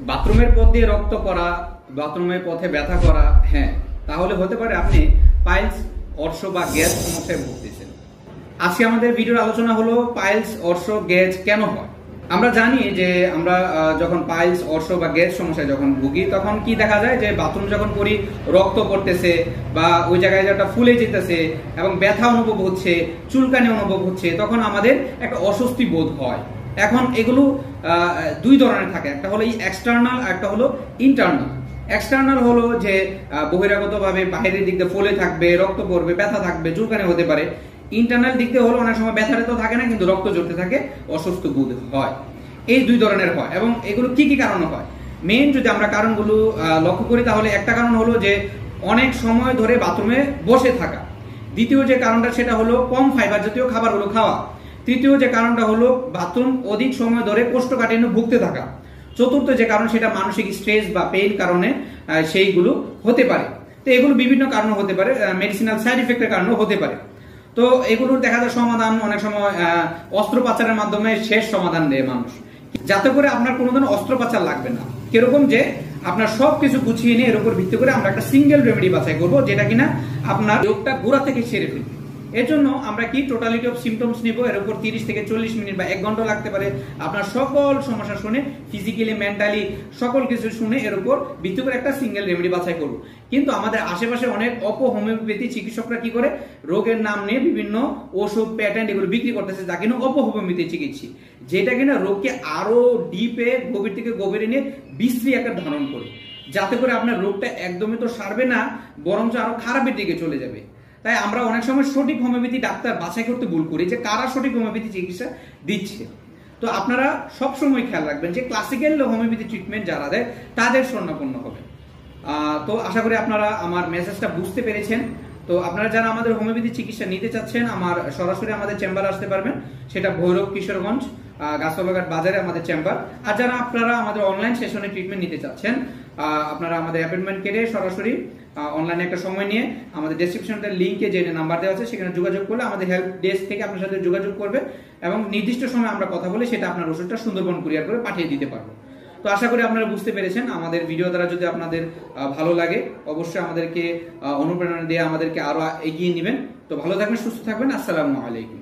বাথরুমের পথ দিয়ে রক্ত পড়া, বাথরুমের পথে ব্যথা করা, হ্যাঁ, তাহলে হতে পারে আপনি পাইলস, অর্শ বা গ্যাস সমস্যায় ভুগতেছেন। আজকে আমাদের ভিডিওর আলোচনা হলো পাইলস, অর্শ, গ্যাস কেন হয়। আমরা জানি যে আমরা যখন পাইলস, অর্শ বা গ্যাস সমস্যায় যখন ভুগি তখন কি দেখা যায় যে বাথরুম যখন করি রক্ত পড়তেছে বা ওই জায়গায় যেটা ফুলে যেতেছে এবং ব্যথা অনুভব হচ্ছে, চুলকানি অনুভব হচ্ছে, তখন আমাদের একটা অস্বস্তি বোধ হয়। এখন এগুলো দুই ধরনের থাকে, একটা হলো এক্সটার্নাল, একটা হলো ইন্টারনাল। এক্সটার্নাল হলো যে বহিরাগতভাবে বাইরের দিক দিয়ে ফুলে থাকবে, রক্ত পড়বে, ব্যথা থাকবে, চুলকানি হতে পারে। ইন্টারনাল দিক দিয়ে হলো অনেক সময় ব্যথাটা তো থাকে না, কিন্তু রক্ত জড়তে থাকে, অসুস্থ বোধ হয়। এই দুই ধরনের হয়। এবং এগুলো কি কি কারণে হয়, মেইন যদি আমরা কারণগুলো লক্ষ্য করি তাহলে একটা কারণ হলো যে অনেক সময় ধরে বাথরুমে বসে থাকা। দ্বিতীয় যে কারণটা সেটা হলো কম ফাইবার জাতীয় খাবারগুলো খাওয়া। তৃতীয় যে কারণটা হলো বাথরুম অধিক সময় ধরে কোষ্ঠকাঠিন্য ভুগতে থাকা। চতুর্থ যে কারণ সেটা মানসিক স্ট্রেস বা পেইন কারণে সেইগুলো হতে পারে। তো এগুলো বিভিন্ন কারণে হতে পারে, মেডিসিনাল সাইড ইফেক্টের কারণেও হতে পারে। তো এগুলোর দেখা যায় সমাধান অনেক সময় অস্ত্রোপচারের মাধ্যমে শেষ সমাধান দেয় মানুষ, যাতে করে আপনার কোনো ধরনের অস্ত্রোপচার লাগবে না। কিরকম যে আপনার সবকিছু গুছিয়ে নিয়ে এর উপর ভিত্তি করে আমরা একটা সিঙ্গেল রেমেডি বাছাই করবো, যেটা কিনা আপনার রোগটা গোড়া থেকে সেরে ফেলবে। এর জন্য আমরা কি টোটালিটি অফ সিমটমস নিব, এর উপর 30 থেকে 40 মিনিট বা 1 ঘন্টা লাগতে পারে। আপনার সকল সমস্যা শুনে, ফিজিক্যালি, মেন্টালি সকল কিছু শুনে এর উপর ভিত্তি করে একটা সিঙ্গেল রেমেডি বাছাই করব। কিন্তু আমাদের আশেপাশে অনেক হোমিওপ্যাথি চিকিৎসকরা কি করে, রোগের নাম নিয়ে বিভিন্ন ওষুধ, প্যাটেন্ট এগুলো বিক্রি করতেছে, যা কিনা হোমিওপ্যাথি চিকিৎসা, যেটা কিনা রোগকে আরো ডিপে, গভীর থেকে গভীরে নিয়ে বিশ্রী একটা ধারণ করে, যাতে করে আপনার রোগটা একদমই তো সারবে না, বরঞ্চ আরো খারাপের দিকে চলে যাবে। তাই আমরা অনেক সময় সঠিক হোমিওপ্যাথি ডাক্তার বাছাই করতে ভুল করি, যে কারা সঠিক হোমিওপ্যাথি চিকিৎসা দিচ্ছে। তো আপনারা সবসময় খেয়াল রাখবেন যে ক্লাসিক্যাল হোমিওপ্যাথি ট্রিটমেন্ট যারা দেয় তাদের স্বর্ণাপন্ন হবে। তো আশা করি আপনারা আমার মেসেজটা বুঝতে পেরেছেন। তো আপনারা যারা আমাদের হোমিওপ্যাথি চিকিৎসা নিতে চাচ্ছেন, আমার সরাসরি আমাদের চেম্বারে আসতে পারবেন, সেটা ভৈরব, কিশোরগঞ্জ, গাছতলাঘাট বাজারে আমাদের চেম্বার। আর যারা আপনারা আমাদের অনলাইন সেশনে ট্রিটমেন্ট নিতে চাচ্ছেন, আপনারা আমাদের অ্যাপয়েন্টমেন্ট কেটে সরাসরি অনলাইনে একটা সময় নিয়ে আমাদের ডেসক্রিপশনের লিঙ্কে যে নাম্বার দেওয়া আছে সেখানে যোগাযোগ করলে আমাদের হেল্প ডেস্ক থেকে আপনার সাথে যোগাযোগ করবে এবং নির্দিষ্ট সময় আমরা কথা বলে সেটা আপনার ওষুধটা সুন্দরবন কুরিয়ার করে পাঠিয়ে দিতে পারবো। তো আশা করি আপনারা বুঝতে পেরেছেন। আমাদের ভিডিও দ্বারা যদি আপনাদের ভালো লাগে, অবশ্যই আমাদেরকে অনুপ্রেরণা দিয়ে আমাদেরকে আরো এগিয়ে নেবেন। তো ভালো থাকবেন, সুস্থ থাকবেন। আসসালামু আলাইকুম।